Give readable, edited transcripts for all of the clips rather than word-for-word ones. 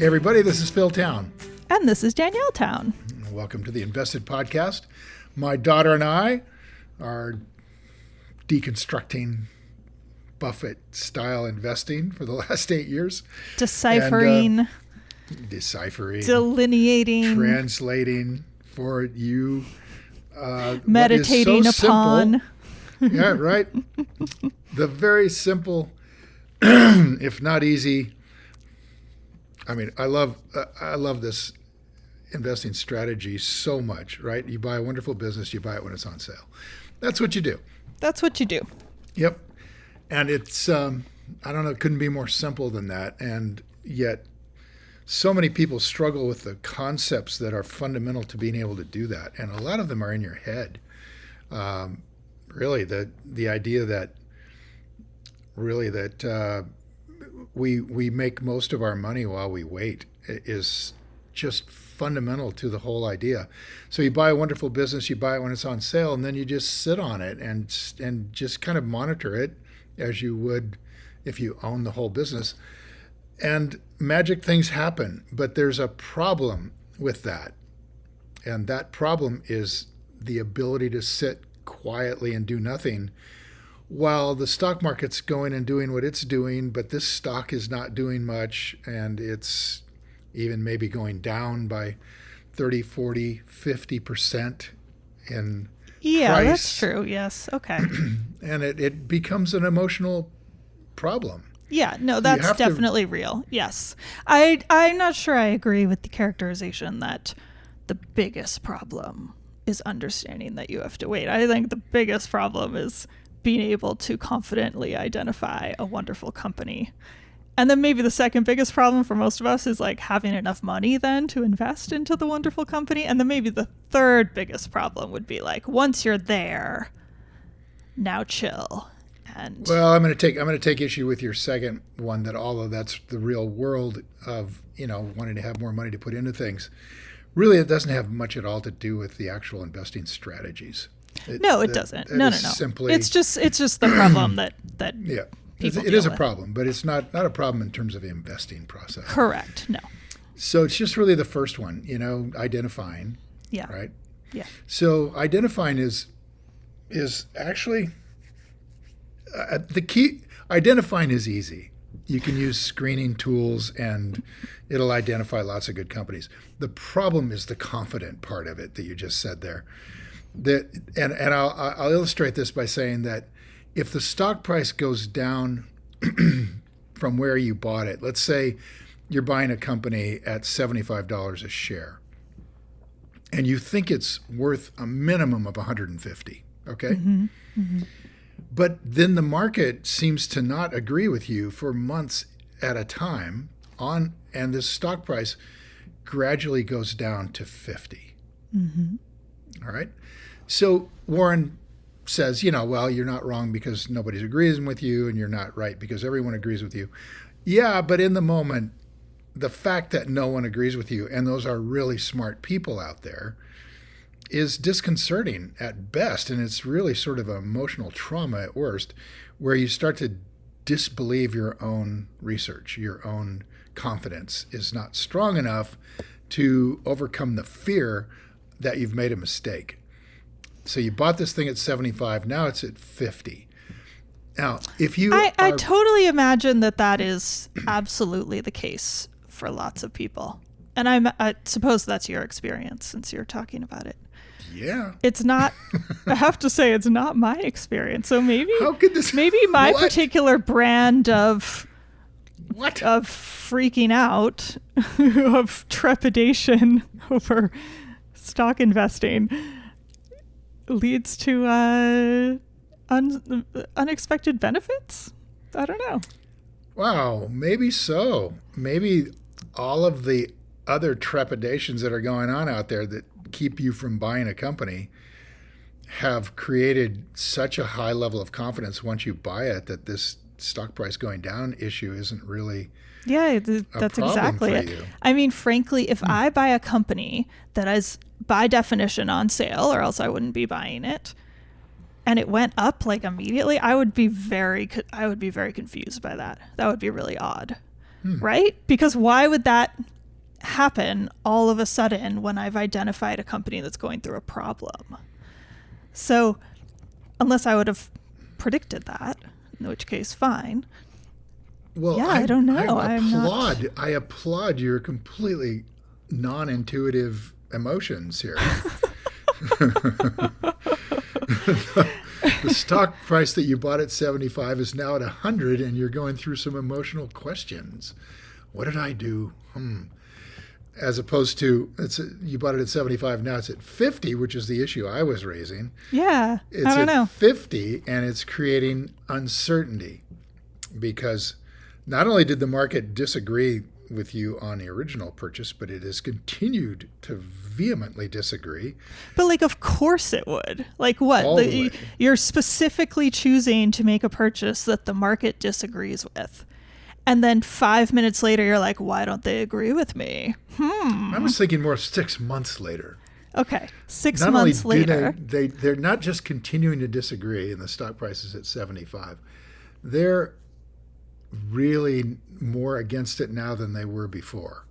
Hey everybody, this is Phil Town. And this is Danielle Town. Welcome to the InvestED podcast. My daughter and I are deconstructing Buffett-style investing for the last 8 years. Deciphering. Delineating. Translating for you. Meditating upon. Yeah, right. The very simple, if not easy. I mean, I love this investing strategy so much, right? You buy a wonderful business, you buy it when it's on sale. That's what you do. That's what you do. Yep. And it's, I don't know, it couldn't be more simple than that. And yet so many people struggle with the concepts that are fundamental to being able to do that. And a lot of them are in your head. Really, the idea that we make most of our money while we wait is just fundamental to the whole idea. So you buy a wonderful business, you buy it when it's on sale, and then you just sit on it and just kind of monitor it as you would if you own the whole business. And magic things happen, but there's a problem with that. And that problem is the ability to sit quietly and do nothing while the stock market's going and doing what it's doing, but this stock is not doing much, and it's even maybe going down by 30, 40, 50% in price. That's true. Yes. Okay. And it becomes an emotional problem. Yeah, no, that's definitely real. Yes. I'm not sure I agree with the characterization that the biggest problem is understanding that you have to wait. I think the biggest problem is being able to confidently identify a wonderful company. And then maybe the second biggest problem for most of us is like having enough money then to invest into the wonderful company. And then maybe the third biggest problem would be like, once you're there, now chill. And well, I'm going to take issue with your second one, that although that's the real world of, wanting to have more money to put into things, really it doesn't have much at all to do with the actual investing strategies. It doesn't. No. Simply, it's just the problem that yeah. It is a problem, but it's not a problem in terms of the investing process. Correct. No. So it's just really the first one, identifying. Yeah. Right? Yeah. So identifying is actually the key. Identifying is easy. You can use screening tools and it'll identify lots of good companies. The problem is the confident part of it that you just said there. I'll illustrate this by saying that if the stock price goes down from where you bought it, let's say you're buying a company at $75 a share, and you think it's worth a minimum of $150, okay? Mm-hmm. Mm-hmm. But then the market seems to not agree with you for months at a time and the stock price gradually goes down to 50. Mm-hmm. All right? So Warren says, well, you're not wrong because nobody's agreeing with you, and you're not right because everyone agrees with you. Yeah, but in the moment, the fact that no one agrees with you, and those are really smart people out there, is disconcerting at best, and it's really sort of emotional trauma at worst, where you start to disbelieve your own research. Your own confidence is not strong enough to overcome the fear that you've made a mistake. So you bought this thing at 75, now it's at 50. Now, if you I totally imagine that is absolutely the case for lots of people. And I suppose that's your experience since you're talking about it. Yeah. It's not, I have to say, it's not my experience. So maybe my what? particular brand of freaking out, of trepidation over stock investing leads to unexpected benefits? I don't know. Wow, maybe so. Maybe all of the other trepidations that are going on out there that keep you from buying a company have created such a high level of confidence once you buy it that this stock price going down issue isn't really that's exactly it. You. I mean, frankly, if I buy a company that is by definition on sale, or else I wouldn't be buying it, and it went up like immediately, I would be very confused by that. That would be really odd, right? Because why would that happen all of a sudden when I've identified a company that's going through a problem. So unless I would have predicted that, in which case, fine. Well, yeah, I don't know. I applaud your completely non-intuitive emotions here. The stock price that you bought at 75 is now at 100, and you're going through some emotional questions. What did I do? As opposed to you bought it at 75, now it's at 50, which is the issue I was raising. Yeah, It's I don't know. 50, and it's creating uncertainty because not only did the market disagree with you on the original purchase, but it has continued to vehemently disagree. But like, of course it would. Like what? All the way. You're specifically choosing to make a purchase that the market disagrees with. And then 5 minutes later, you're like, why don't they agree with me? I was thinking more 6 months later. Okay, 6 Not months only do later. they're not just continuing to disagree and the stock price is at 75. They're really more against it now than they were before.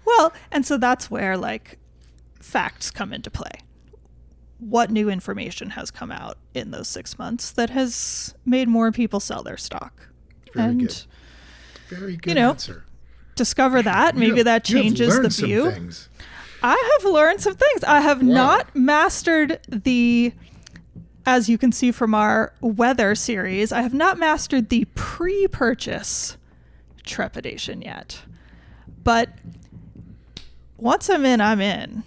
Well, and so that's where like facts come into play. What new information has come out in those 6 months that has made more people sell their stock? Very and good. Very good answer. Discover that. Maybe that changes the view. Some things. I have learned some things. I have not mastered as you can see from our weather series, I have not mastered the pre-purchase trepidation yet. But once I'm in, I'm in.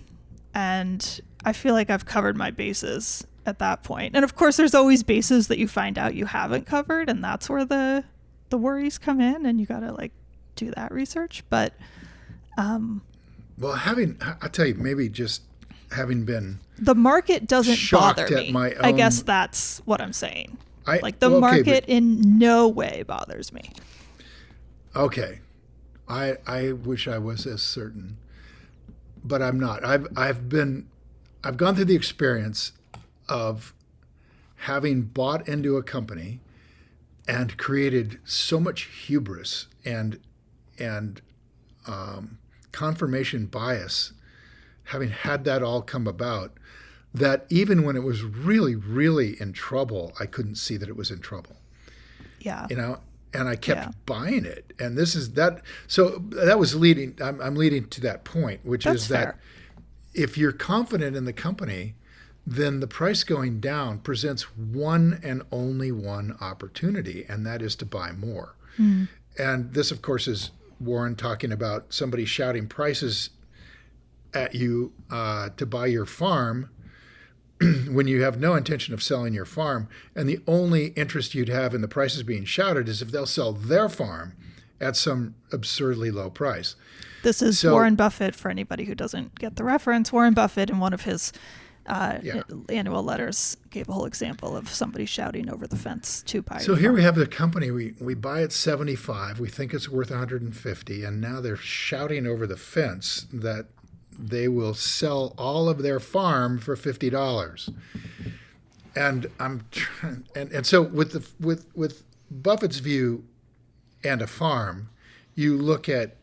And I feel like I've covered my bases at that point. And of course, there's always bases that you find out you haven't covered. And that's where the worries come in. And you got to like do that research. But well, I'll tell you, maybe just having been the market doesn't bother shocked at me. my I guess own- that's what I'm saying. The well, okay, market in no way bothers me. Okay. I wish I was as certain, but I'm not. I've gone through the experience of having bought into a company and created so much hubris and confirmation bias, having had that all come about, that even when it was really, really in trouble, I couldn't see that it was in trouble. Yeah. And I kept buying it. And this is that. So that was leading, I'm leading to that point, which That's is fair. that if you're confident in the company, then the price going down presents one and only one opportunity, and that is to buy more. And this, of course, is Warren talking about somebody shouting prices at you to buy your farm when you have no intention of selling your farm, and the only interest you'd have in the prices being shouted is if they'll sell their farm at some absurdly low price. This is Warren Buffett, for anybody who doesn't get the reference. Warren Buffett, in one of his annual letters, gave a whole example of somebody shouting over the fence to buy So your here farm. we have the company, we buy at 75, we think it's worth 150, and now they're shouting over the fence that they will sell all of their farm for $50. And and so with Buffett's view and a farm, you look at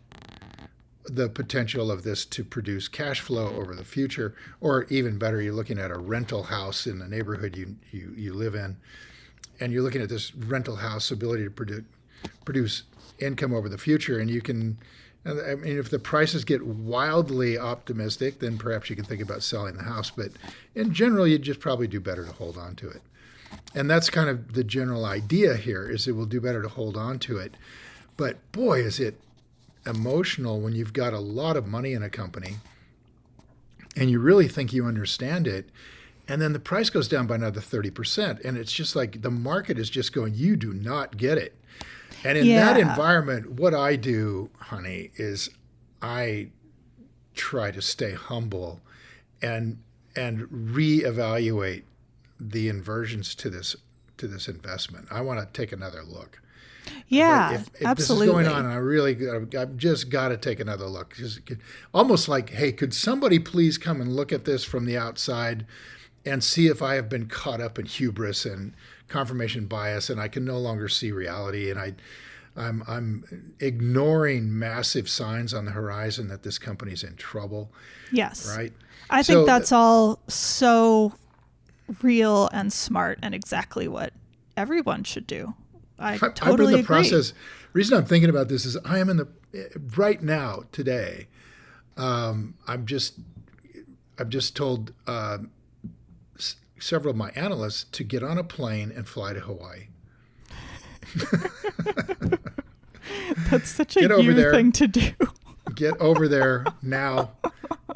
the potential of this to produce cash flow over the future, or even better, you're looking at a rental house in the neighborhood you live in, and you're looking at this rental house ability to produce income over the future, and you can, I mean, if the prices get wildly optimistic, then perhaps you can think about selling the house, but in general, you'd just probably do better to hold on to it. And that's kind of the general idea here, is it will do better to hold on to it. But boy, is it emotional when you've got a lot of money in a company and you really think you understand it, and then the price goes down by another 30%, and it's just like the market is just going, you do not get it. And in that environment, what I do, honey, is I try to stay humble and reevaluate the inversions to this investment. I want to take another look. Yeah, If absolutely. this is going on, I've just got to take another look. Almost like, hey, could somebody please come and look at this from the outside and see if I have been caught up in hubris and confirmation bias, and I can no longer see reality, and I'm ignoring massive signs on the horizon that this company's in trouble. Yes. Right. I think that's all so real and smart and exactly what everyone should do. I totally I'm in the agree. process. Reason I'm thinking about this is I am in the right now today. I've just told several of my analysts to get on a plane and fly to Hawaii. That's such a you thing to do. Get over there now.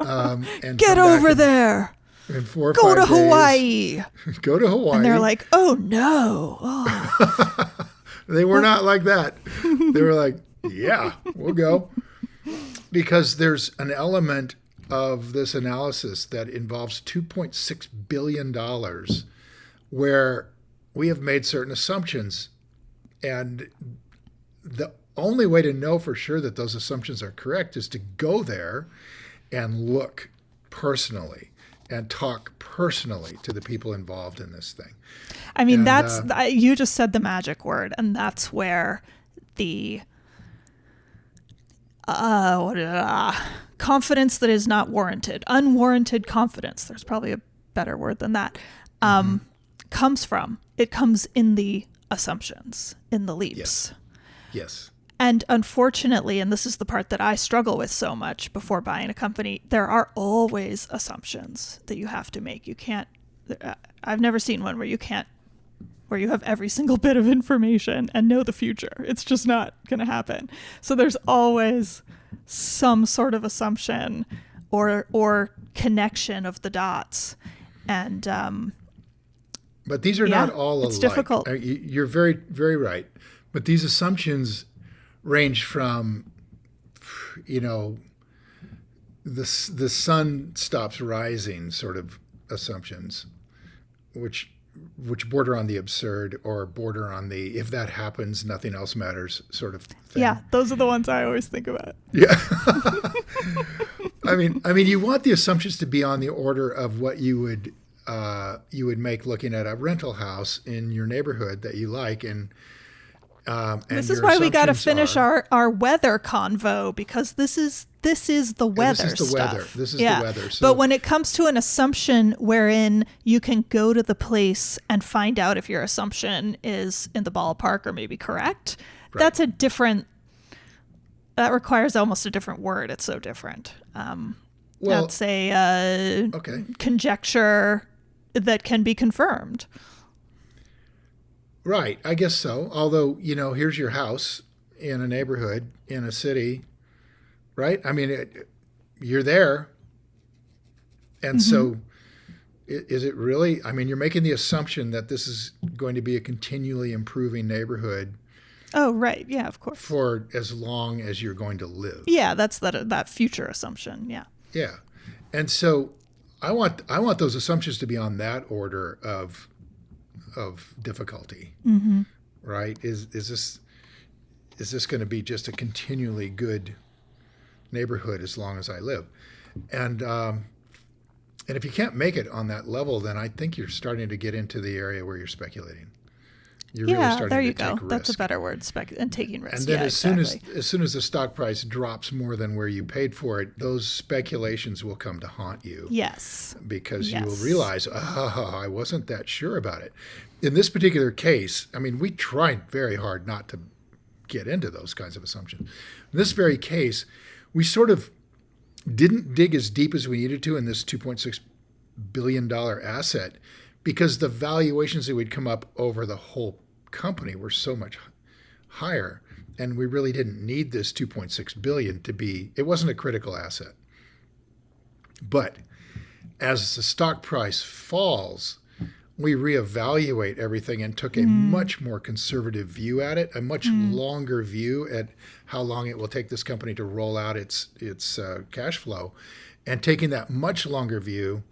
And get over there. In 4 or 5 Go to days. Hawaii. Go to Hawaii. And they're like, oh no. Oh. They were not like that. They were like, yeah, we'll go. Because there's an element of this analysis that involves $2.6 billion where we have made certain assumptions. And the only way to know for sure that those assumptions are correct is to go there and look personally and talk personally to the people involved in this thing. I mean, you just said the magic word, and that's where the confidence that is not warranted, unwarranted confidence, there's probably a better word than that, comes from. It comes in the assumptions, in the leaps. Yes. And unfortunately, and this is the part that I struggle with so much before buying a company, there are always assumptions that you have to make. You can't, I've never seen one where you have every single bit of information and know the future. It's just not going to happen. So there's always some sort of assumption or connection of the dots. And, but these are not all alike. It's difficult. You're very, very right. But these assumptions range from, the sun stops rising sort of assumptions, which border on the absurd or border on the if that happens, nothing else matters sort of thing. Yeah, those are the ones I always think about. Yeah. I mean, you want the assumptions to be on the order of what you would make looking at a rental house in your neighborhood that you like, and this is why we got to finish our weather convo, because this is the weather stuff. This is the weather. So, but when it comes to an assumption wherein you can go to the place and find out if your assumption is in the ballpark or maybe correct, right. That requires almost a different word. It's so different. That's a conjecture that can be confirmed. Right, I guess so. Although, here's your house in a neighborhood, in a city, right? I mean, you're there. And so is it really, you're making the assumption that this is going to be a continually improving neighborhood. Oh, right. Yeah, of course. For as long as you're going to live. Yeah, that's that future assumption. Yeah. Yeah. And so I want those assumptions to be on that order of difficulty, right? Is this going to be just a continually good neighborhood as long as I live? And if you can't make it on that level, then I think you're starting to get into the area where you're speculating. You're really starting there you to go. take risk. That's a better word, and taking risk. And then as soon as the stock price drops more than where you paid for it, those speculations will come to haunt you. Yes. Because you will realize, I wasn't that sure about it. In this particular case, we tried very hard not to get into those kinds of assumptions. In this very case, we sort of didn't dig as deep as we needed to in this $2.6 billion asset because the valuations that would come up over the whole company were so much higher, and we really didn't need this $2.6 billion to be, it wasn't a critical asset. But as the stock price falls, we reevaluate everything and took a much more conservative view at it, a much longer view at how long it will take this company to roll out its cash flow. And taking that much longer view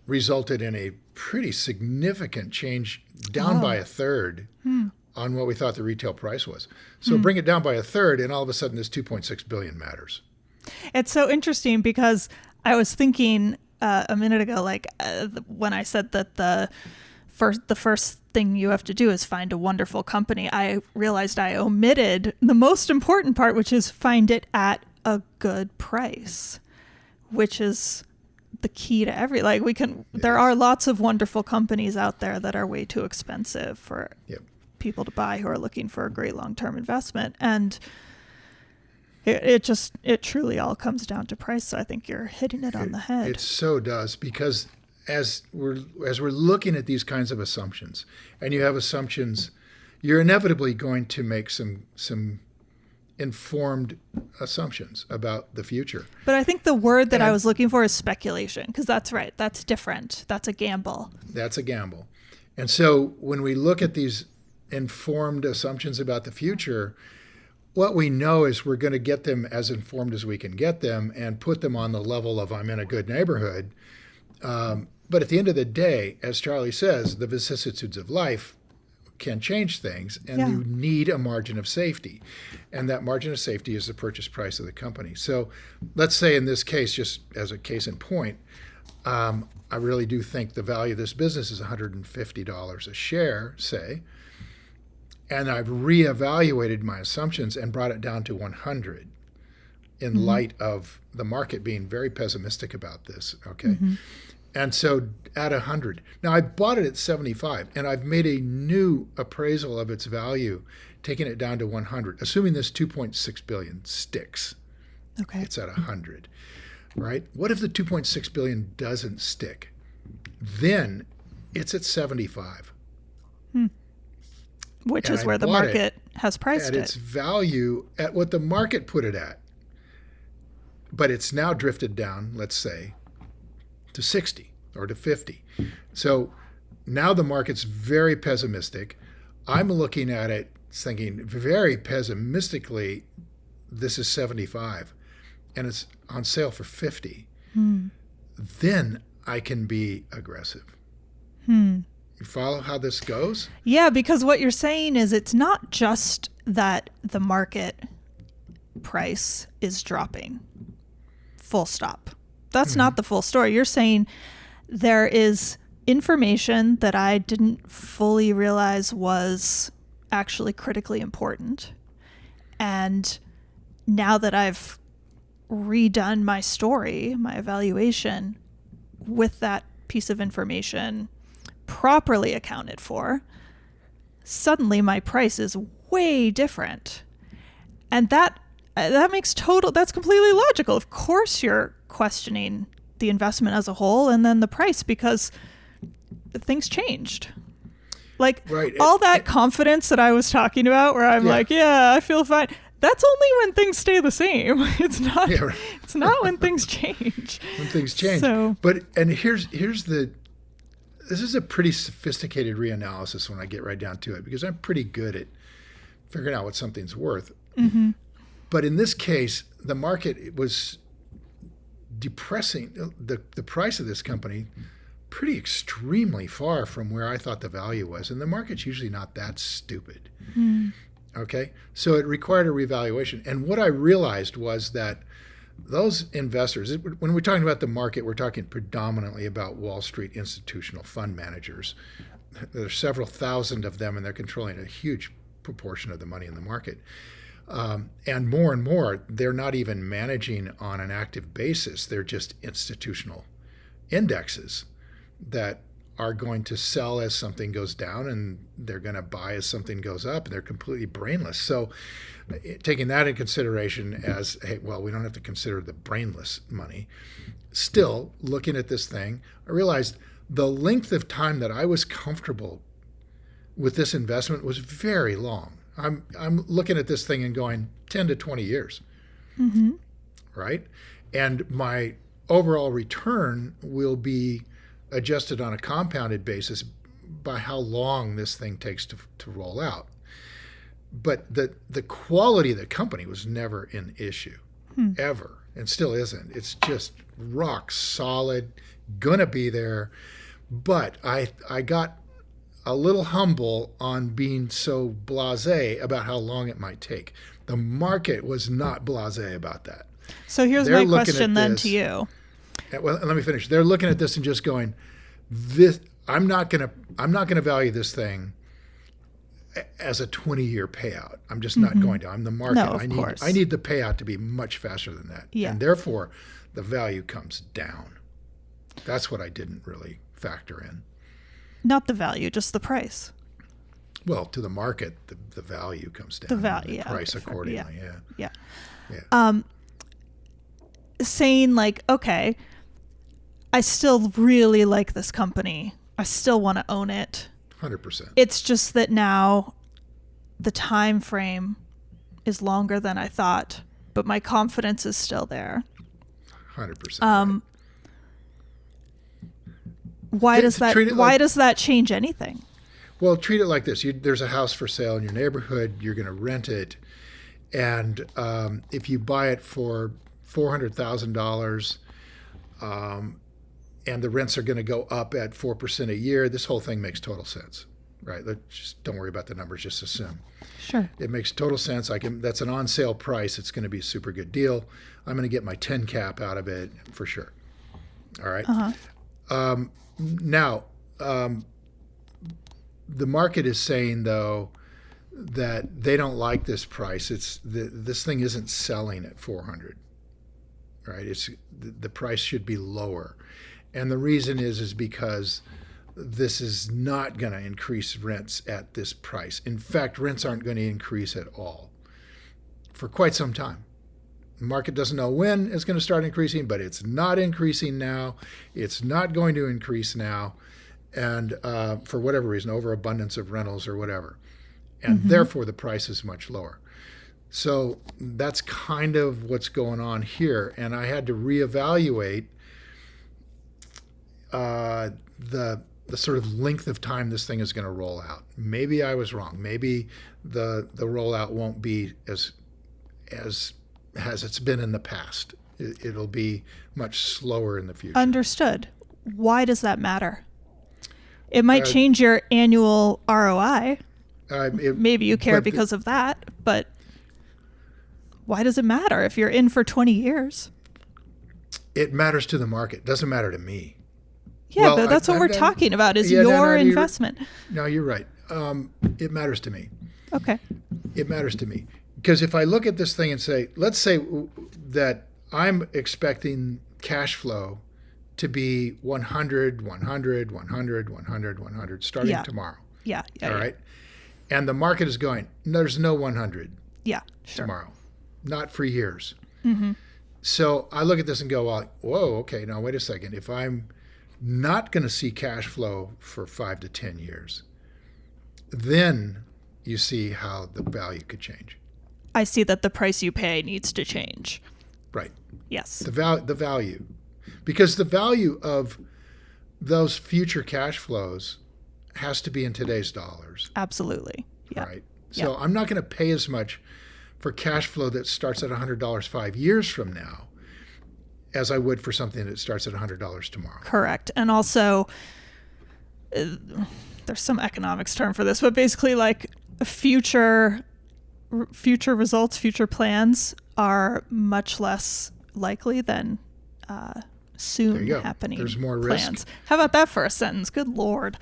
resulted in a pretty significant change, down by a third on what we thought the retail price was. So bring it down by a third, and all of a sudden this $2.6 billion matters. It's so interesting because I was thinking a minute ago, when I said that the first thing you have to do is find a wonderful company. I realized I omitted the most important part, which is find it at a good price, which is the key to there are lots of wonderful companies out there that are way too expensive for people to buy who are looking for a great long-term investment. And it truly all comes down to price. So I think you're hitting it on the head. It so does, because as we're looking at these kinds of assumptions, and you have assumptions, you're inevitably going to make some informed assumptions about the future. But I think the word that I was looking for is speculation, because that's right. That's different. That's a gamble. That's a gamble. And so when we look at these informed assumptions about the future, what we know is we're going to get them as informed as we can get them and put them on the level of I'm in a good neighborhood. But at the end of the day, as Charlie says, the vicissitudes of life can change things, and you need a margin of safety. And that margin of safety is the purchase price of the company. So let's say in this case, just as a case in point, I really do think the value of this business is $150 a share, say, and I've reevaluated my assumptions and brought it down to 100 in light of the market being very pessimistic about this, okay? And so at 100. Now I bought it at 75, and I've made a new appraisal of its value, taking it down to 100, assuming this 2.6 billion sticks. Okay. It's at 100, right? What if the 2.6 billion doesn't stick? Then it's at 75. Which And is I where the bought market has priced at it. its value at what the market put it at. But it's now drifted down, let's say, to 60 or to 50. So now the market's very pessimistic. I'm looking at it thinking very pessimistically, this is 75 and it's on sale for 50. Then I can be aggressive. You follow how this goes? Yeah, because what you're saying is it's not just that the market price is dropping. Full stop. That's not the full story. You're saying there is information that I didn't fully realize was actually critically important. And now that I've redone my story, my evaluation, with that piece of information properly accounted for, suddenly my price is way different. And that makes that's completely logical. Of course you're questioning the investment as a whole and then the price, because things changed. All that confidence that I was talking about, where I'm like, yeah, I feel fine. That's only when things stay the same. It's not. It's not when things change. When things change. So, this is a pretty sophisticated reanalysis when I get right down to it, because I'm pretty good at figuring out what something's worth. But in this case, the market was depressing the price of this company pretty extremely far from where I thought the value was. And the market's usually not that stupid. Okay? So it required a revaluation. And what I realized was that those investors, when we're talking about the market, we're talking predominantly about Wall Street institutional fund managers. There are several thousand of them, and they're controlling a huge proportion of the money in the market. And more, they're not even managing on an active basis. They're just institutional indexes that are going to sell as something goes down, and they're going to buy as something goes up, and they're completely brainless. So taking that in consideration as, hey, well, we don't have to consider the brainless money. Still, looking at this thing, I realized the length of time that I was comfortable with this investment was very long. I'm looking at this thing and going 10 to 20 years, right? And my overall return will be adjusted on a compounded basis by how long this thing takes to roll out. But the quality of the company was never an issue, ever, and still isn't. It's just rock solid, gonna be there. But I got a little humble on being so blasé about how long it might take. The market was not blasé about that. So here's my question then to you. Well, let me finish. They're looking at this and just going, "This. I'm not gonna value this thing as a 20-year payout. I'm just not going to. I'm the market. No, of course. I need the payout to be much faster than that. Yeah. And therefore, the value comes down. That's what I didn't really factor in. Not the value, just the price. Well, to the market, the value comes down. The value, the price okay, accordingly. Yeah. Yeah. Saying like, okay, I still really like this company. I still want to own it. 100%. It's just that now the time frame is longer than I thought, but my confidence is still there. 100%. Right. Why does that change anything? Well, treat it like this. There's a house for sale in your neighborhood. You're going to rent it. And if you buy it for $400,000 and the rents are going to go up at 4% a year, this whole thing makes total sense, right? Just don't worry about the numbers. Just assume. Sure. It makes total sense. That's an on-sale price. It's going to be a super good deal. I'm going to get my 10 cap out of it for sure. All right. Now, the market is saying, though, that they don't like this price. This thing isn't selling at 400, right? The price should be lower. And the reason is because this is not going to increase rents at this price. In fact, rents aren't going to increase at all for quite some time. The market doesn't know when it's going to start increasing, but it's not increasing now. It's not going to increase now. And for whatever reason, overabundance of rentals or whatever. And therefore, the price is much lower. So that's kind of what's going on here. And I had to reevaluate the sort of length of time this thing is going to roll out. Maybe I was wrong. Maybe the rollout won't be as it's been in the past. It'll be much slower in the future. Understood. Why does that matter? It might change your annual ROI. Maybe you care because of that, but why does it matter if you're in for 20 years? It matters to the market. It doesn't matter to me. Yeah, well, but that's what we're talking about is your investment. No, you're right. It matters to me. Okay. It matters to me. Because if I look at this thing and say, let's say that I'm expecting cash flow to be 100, 100, 100, 100, 100 starting tomorrow. Yeah. All right. And the market is going, there's no 100 tomorrow. Not for years. So I look at this and go, well, whoa, okay, now wait a second. If I'm not going to see cash flow for 5 to 10 years, then you see how the value could change. I see that the price you pay needs to change. Right. Yes. The value. Because the value of those future cash flows has to be in today's dollars. Absolutely. Yeah. Right. So I'm not going to pay as much for cash flow that starts at $100 5 years from now as I would for something that starts at $100 tomorrow. Correct. And also, there's some economics term for this, but basically like future results, future plans are much less likely than soon happening. There's more plans. risk. How about that for a sentence? Good Lord.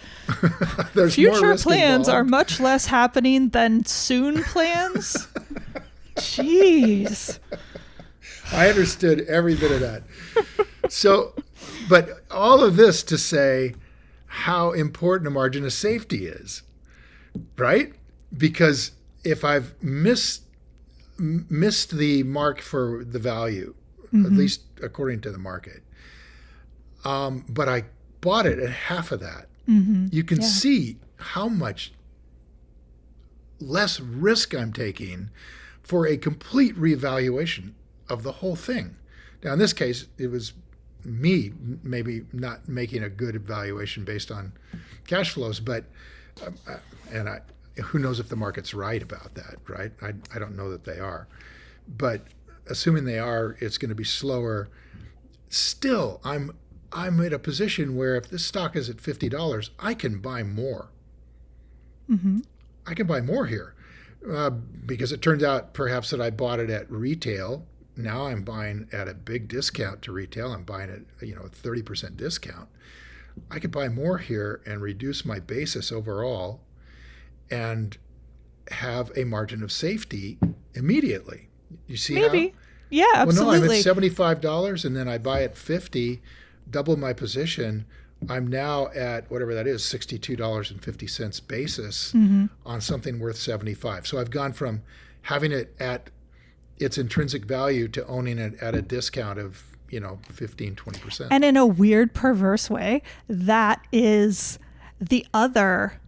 There's future more risk plans involved. are much less happening than soon plans. Jeez. I understood every bit of that. So, but all of this to say how important a margin of safety is, right? Because if I've missed the mark for the value, at least according to the market, but I bought it at half of that, you can see how much less risk I'm taking for a complete reevaluation of the whole thing. Now, in this case, it was me maybe not making a good evaluation based on cash flows, but who knows if the market's right about that, right? I don't know that they are. But assuming they are, it's going to be slower. Still, I'm in a position where if this stock is at $50, I can buy more. I can buy more here because it turns out perhaps that I bought it at retail. Now I'm buying at a big discount to retail. I'm buying at a 30% discount. I could buy more here and reduce my basis overall and have a margin of safety immediately. You see Maybe. how? Yeah, Well, no, I'm at absolutely. $75 and then I buy at 50, double my position. I'm now at whatever that is, $62.50 basis on something worth 75. So I've gone from having it at its intrinsic value to owning it at a discount of, 15, 20%. And in a weird, perverse way, that is the other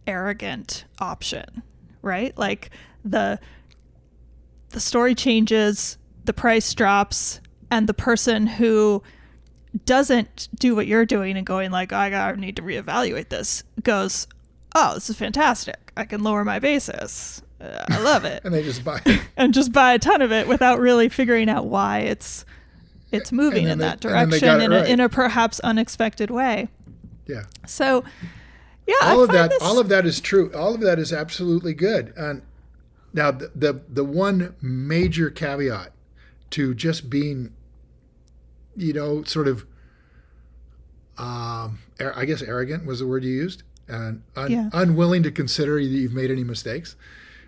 arrogant option, right? Like the story changes, the price drops, and the person who doesn't do what you're doing and going like, I need to reevaluate this, goes, oh, this is fantastic. I can lower my basis. I love it. And they just buy it. And just buy a ton of it without really figuring out why it's moving in that direction in a perhaps unexpected way. Yeah. So, yeah, all of that is true. All of that is absolutely good. And now the one major caveat to just being, sort of, I guess arrogant was the word you used, and unwilling to consider that you've made any mistakes.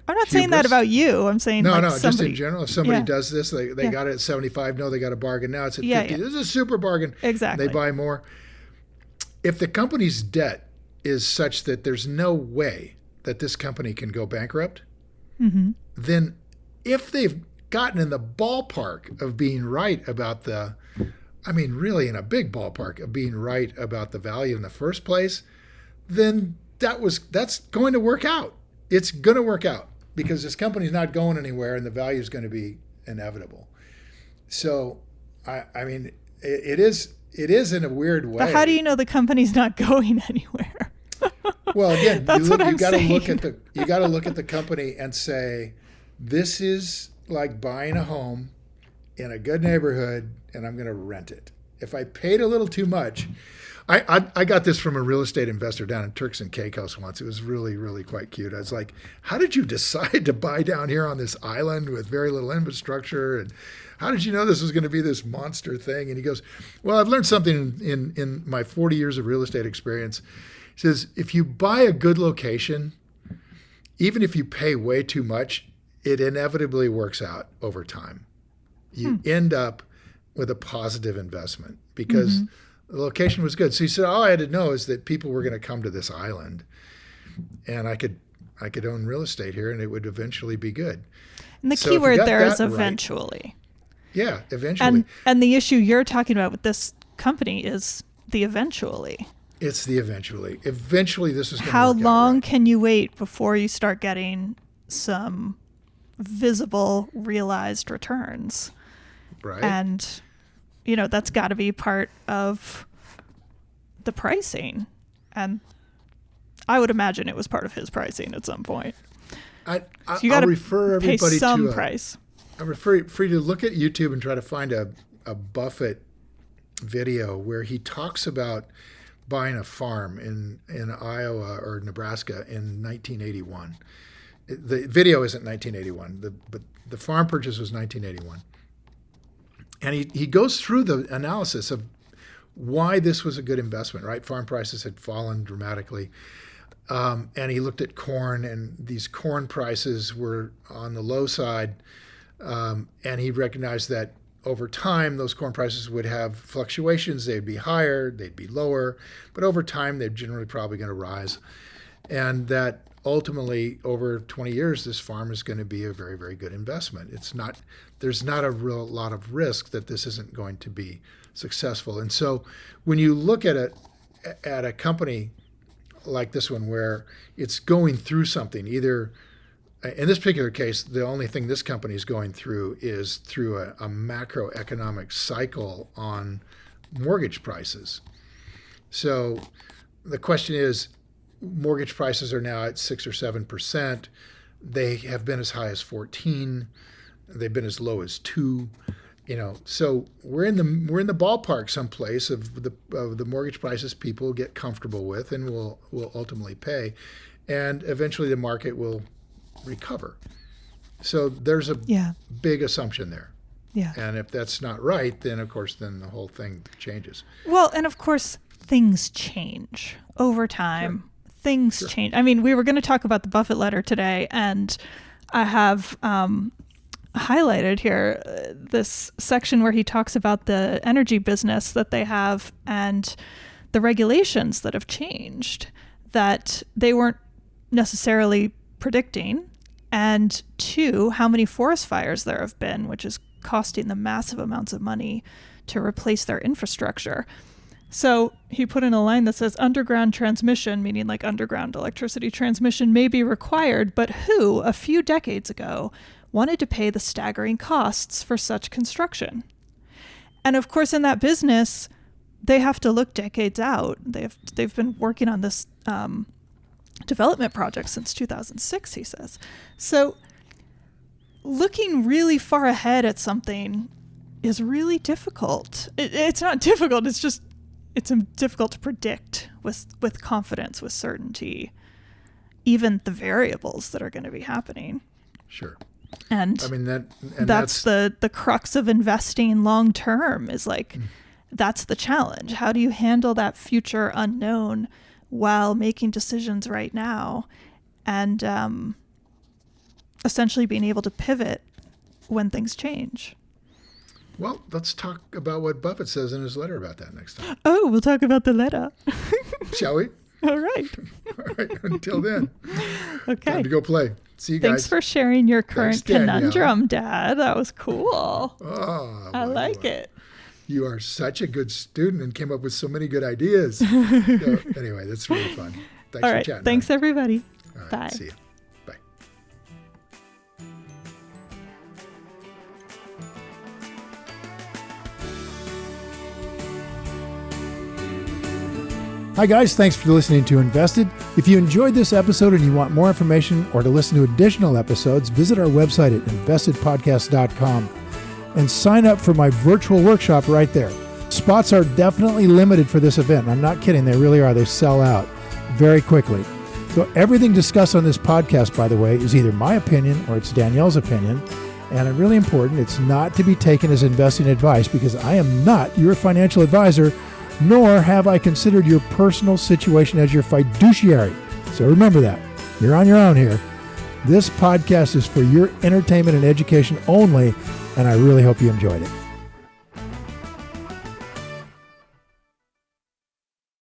I'm not saying that about you. I'm saying no, somebody, just in general. If somebody does this, they got it at 75. No, they got a bargain. Now it's at 50. This is a super bargain. Exactly. They buy more. If the company's debt is such that there's no way that this company can go bankrupt, then if they've gotten in the ballpark of being right about really in a big ballpark of being right about the value in the first place, then that's going to work out. It's going to work out because this company's not going anywhere and the value is going to be inevitable. So, it is in a weird way. But how do you know the company's not going anywhere? Well, again, That's what I'm saying. You got to look at the company and say, this is like buying a home in a good neighborhood, and I'm going to rent it. If I paid a little too much, I got this from a real estate investor down in Turks and Caicos once. It was really, really quite cute. I was like, how did you decide to buy down here on this island with very little infrastructure? And how did you know this was going to be this monster thing? And he goes, well, I've learned something in my 40 years of real estate experience. He says, if you buy a good location, even if you pay way too much, it inevitably works out over time. You end up with a positive investment because the location was good. So he said, all I had to know is that people were going to come to this island and I could own real estate here and it would eventually be good. And the key word there is eventually. Right, yeah, eventually. And the issue you're talking about with this company is the eventually. It's the eventually. Eventually this is going to How work out long right. can you wait before you start getting some visible realized returns? Right. And, that's got to be part of the pricing. And I would imagine it was part of his pricing at some point. I'll pay refer everybody some price. I refer you to look at YouTube and try to find a Buffett video where he talks about buying a farm in Iowa or Nebraska in 1981. The video isn't 1981, but the farm purchase was 1981. And he goes through the analysis of why this was a good investment, right? Farm prices had fallen dramatically. And he looked at corn, and these corn prices were on the low side. And he recognized that over time, those corn prices would have fluctuations. They'd be higher, they'd be lower, but over time, they're generally probably going to rise. And that ultimately, over 20 years, this farm is going to be a very, very good investment. There's not a real lot of risk that this isn't going to be successful. And so when you look at a company like this one where it's going through something, either in this particular case, the only thing this company is going through is through a macroeconomic cycle on mortgage prices. So the question is, mortgage prices are now at 6 or 7%. They have been as high as 14. They've been as low as 2. So we're in the ballpark someplace of the mortgage prices people get comfortable with and will ultimately pay, and eventually the market will recover. So there's a big assumption there. Yeah. And if that's not right, then of course the whole thing changes. Well, and of course things change over time. Things change. I mean, we were going to talk about the Buffett letter today, and I have highlighted here this section where he talks about the energy business that they have and the regulations that have changed that they weren't necessarily predicting, and 2, how many forest fires there have been, which is costing them massive amounts of money to replace their infrastructure. So he put in a line that says underground transmission, meaning like underground electricity transmission, may be required, but who, a few decades ago, wanted to pay the staggering costs for such construction? And of course, in that business, they have to look decades out. They've been working on this development project since 2006, he says. So looking really far ahead at something is really difficult. It's not difficult. It's difficult to predict with confidence, with certainty, even the variables that are going to be happening. Sure. And I mean that's the crux of investing long term is like, that's the challenge. How do you handle that future unknown while making decisions right now, and essentially being able to pivot when things change? Well, let's talk about what Buffett says in his letter about that next time. Oh, we'll talk about the letter. Shall we? All right. All right. Until then. Okay. Time to go play. See you guys. Thanks for sharing your current Thanks, Danielle. conundrum, Dad. That was cool. Oh, I like it. You are such a good student and came up with so many good ideas. So, anyway, that's really fun. Thanks All right. for chatting. Thanks, everybody. All right, Bye. See you. Bye. Hi guys, thanks for listening to InvestED. If you enjoyed this episode and you want more information or to listen to additional episodes, visit our website at investedpodcast.com and sign up for my virtual workshop right there. Spots are definitely limited for this event. I'm not kidding, they really are. They sell out very quickly. So everything discussed on this podcast, by the way, is either my opinion or it's Danielle's opinion. And really important, it's not to be taken as investing advice because I am not your financial advisor, nor have I considered your personal situation as your fiduciary. So remember that. You're on your own here. This podcast is for your entertainment and education only, and I really hope you enjoyed it.